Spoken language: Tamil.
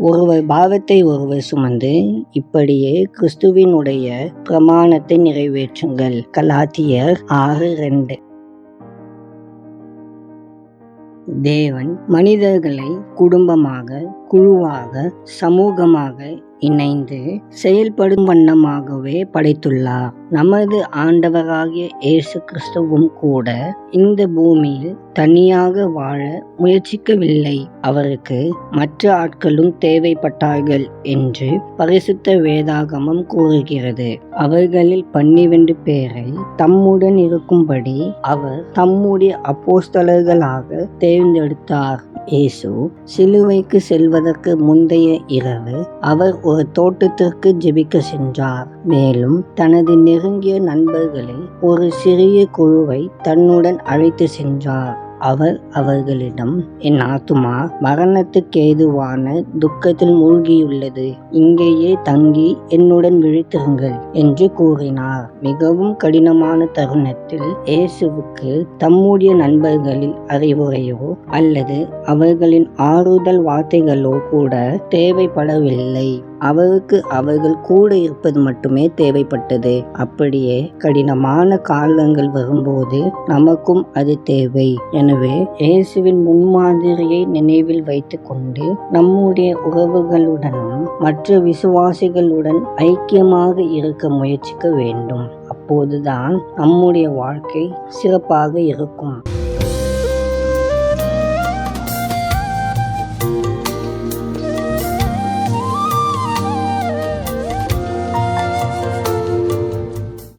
ஒருவர் பாவத்தை ஒருவர் சுமந்து இப்படியே கிறிஸ்துவினுடைய பிரமாணத்தை நிறைவேற்றுங்கள். கலாத்தியர் 6:2. தேவன் மனிதர்களை குடும்பமாக, குழுவாக, சமூகமாக இணைந்து செயல்படும் வண்ணமாகவே படைத்துள்ளார். நமது ஆண்டவராகிய இயேசு கிறிஸ்துவும் கூட இந்த பூமியில் தனியாக வாழ முயற்சிக்கவில்லை. அவருக்கு மற்ற ஆட்களும் தேவைப்பட்டார்கள் என்று பரிசுத்த வேதாகமம் கூறுகிறது. அவர்களில் 12 பேரை தம்முடன் இருக்கும்படி அவர் தம்முடைய அப்போஸ்தலர்களாக தேர்ந்தெடுத்தார். இயேசு சிலுவைக்கு செல்வதற்கு முந்தைய இரவு அவர் ஒரு தோட்டத்திற்கு ஜெபிக்க சென்றார். மேலும் தனது நெருங்கிய நண்பர்களை ஒரு சிறிய குழுவை தன்னுடன் அழைத்து சென்றார். அவர் அவர்களிடம், என் ஆத்துமா மரணத்துக்கு ஏதுவான துக்கத்தில் மூழ்கியுள்ளது, இங்கேயே தங்கி என்னுடன் விழித்திருங்கள் என்று கூறினார். மிகவும் கடினமான தருணத்தில் இயேசுவுக்கு தம்முடைய நண்பர்களில் அறிவுரையோ அல்லது அவர்களின் ஆறுதல் வார்த்தைகளோ கூட தேவைப்படவில்லை. அவருக்கு அவர்கள் கூட இருப்பது மட்டுமே தேவைப்பட்டது. அப்படியே கடினமான காலங்கள் வரும்போது நமக்கும் அது தேவை. எனவே இயேசுவின் முன்மாதிரியை நினைவில் வைத்துக் கொண்டு நம்முடைய உறவுகளுடனும் மற்ற விசுவாசிகளுடன் ஐக்கியமாக இருக்க முயற்சிக்க வேண்டும். அப்போதுதான் நம்முடைய வாழ்க்கை சிறப்பாக இருக்கும்.